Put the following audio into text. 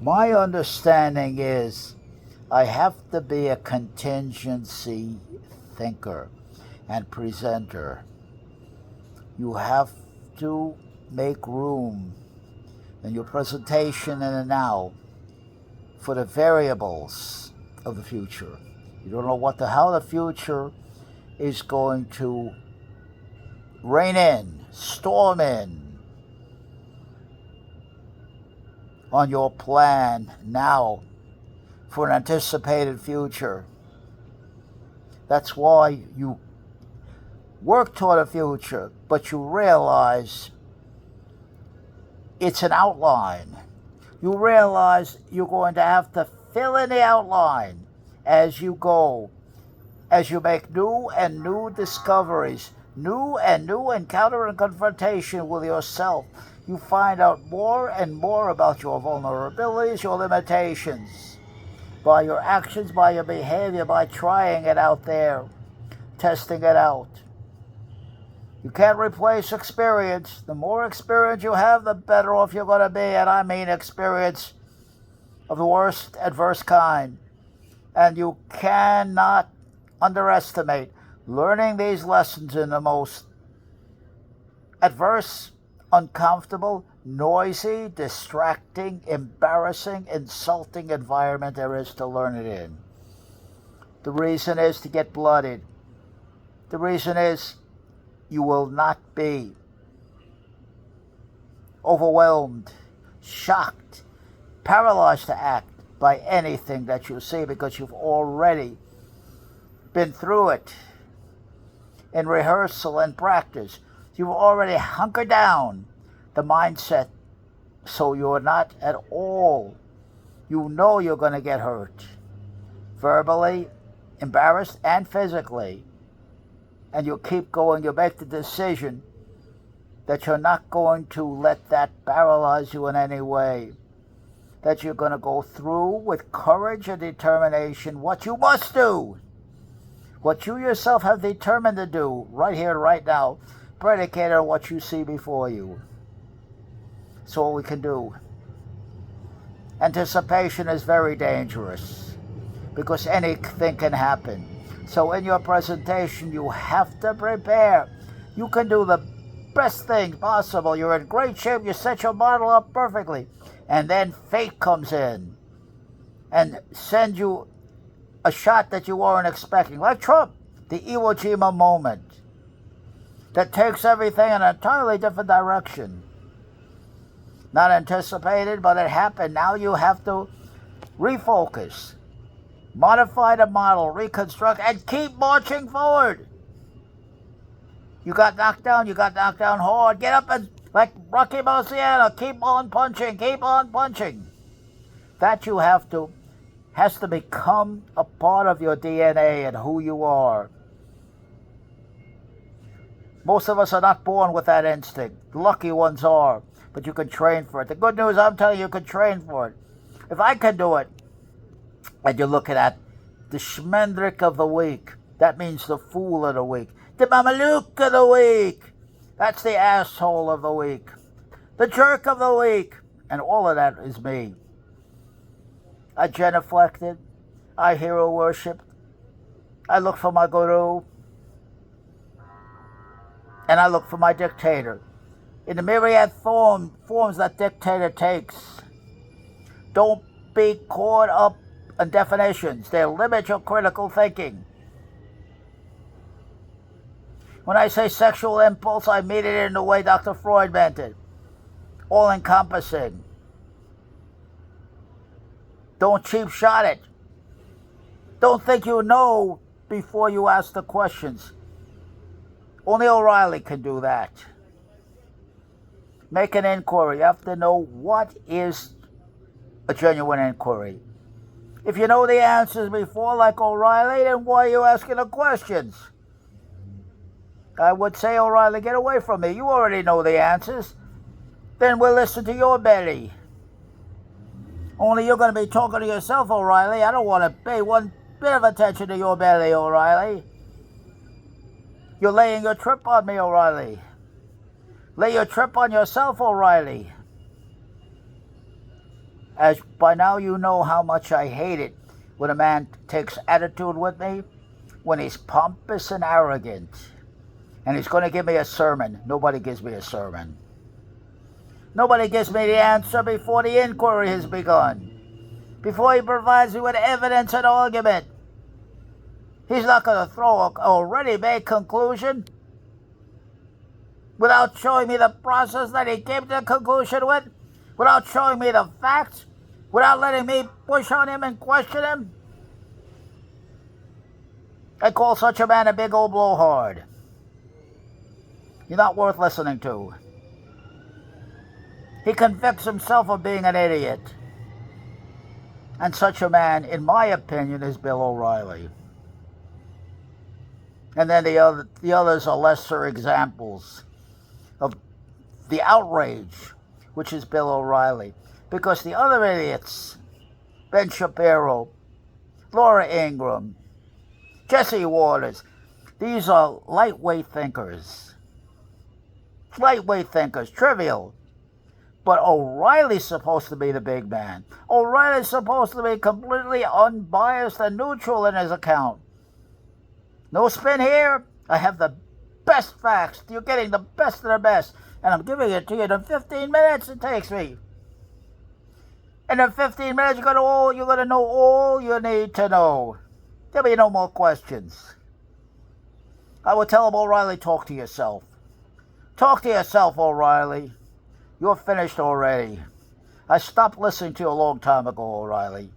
My understanding is I have to be a contingency thinker and presenter. You have to make room in your presentation in the now for the variables of the future. You don't know how the future is going to rain in, storm in on your plan now for an anticipated future. That's why you work toward a future, but you realize it's an outline. You realize you're going to have to fill in the outline as you go, as you make new and new discoveries, new encounter and confrontation with yourself. You find out more and more about your vulnerabilities, your limitations, by your actions, by your behavior, by trying it out there, testing it out. You can't replace experience. The more experience you have, the better off you're going to be. And I mean experience of the worst adverse kind. And you cannot underestimate learning these lessons in the most adverse, uncomfortable, noisy, distracting, embarrassing, insulting environment there is to learn it in. The reason is to get blooded. The reason is you will not be overwhelmed, shocked, paralyzed to act by anything that you see because you've already been through it in rehearsal and practice. You've already hunkered down the mindset so you're not at all. You know you're going to get hurt, verbally, embarrassed, and physically. And you keep going, you make the decision that you're not going to let that paralyze you in any way. That you're going to go through with courage and determination what you must do. What you yourself have determined to do right here, right now, predicated on what you see before you. That's all we can do. Anticipation is very dangerous because anything can happen. So in your presentation, you have to prepare. You can do the best things possible. You're in great shape. You set your model up perfectly. And then fate comes in and sends you a shot that you weren't expecting. Like Trump, the Iwo Jima moment that takes everything in an entirely different direction. Not anticipated, but it happened. Now you have to refocus. Modify the model, reconstruct, and keep marching forward. You got knocked down hard. Get up and, like Rocky Marciano, keep on punching. That has to become a part of your DNA and who you are. Most of us are not born with that instinct. The lucky ones are, but you can train for it. The good news, I'm telling you can train for it. If I can do it, and you're looking at the Schmendrick of the week. That means the fool of the week. The Mameluke of the week. That's the asshole of the week. The jerk of the week. And all of that is me. I genuflected. I hero worshipped. I look for my guru. And I look for my dictator. In the myriad forms that dictator takes. Don't be caught up in definitions. They limit your critical thinking. When I say sexual impulse, I mean it in the way Dr. Freud meant it. All-encompassing. Don't cheap shot it. Don't think you know before you ask the questions. Only O'Reilly can do that. Make an inquiry. You have to know what is a genuine inquiry. If you know the answers before, like O'Reilly, then why are you asking the questions? I would say, O'Reilly, get away from me. You already know the answers. Then we'll listen to your belly. Only you're going to be talking to yourself, O'Reilly. I don't want to pay one bit of attention to your belly, O'Reilly. You're laying your trip on me, O'Reilly. Lay your trip on yourself, O'Reilly. As by now you know how much I hate it when a man takes attitude with me, when he's pompous and arrogant, and he's going to give me a sermon. Nobody gives me a sermon. Nobody gives me the answer before the inquiry has begun, before he provides me with evidence and argument. He's not going to throw an already made conclusion without showing me the process that he came to the conclusion with, without showing me the facts, without letting me push on him and question him. I call such a man a big old blowhard. You're not worth listening to. He convicts himself of being an idiot. And such a man, in my opinion, is Bill O'Reilly. And then the others are lesser examples of the outrage, which is Bill O'Reilly. Because the other idiots, Ben Shapiro, Laura Ingraham, Jesse Waters, these are lightweight thinkers. Lightweight thinkers, trivial. But O'Reilly's supposed to be the big man. O'Reilly's supposed to be completely unbiased and neutral in his account. No spin here. I have the best facts. You're getting the best of the best. And I'm giving it to you in the 15 minutes it takes me. And in 15 minutes, you're going to know all you need to know. There'll be no more questions. I would tell him, O'Reilly, talk to yourself. Talk to yourself, O'Reilly. You're finished already. I stopped listening to you a long time ago, O'Reilly.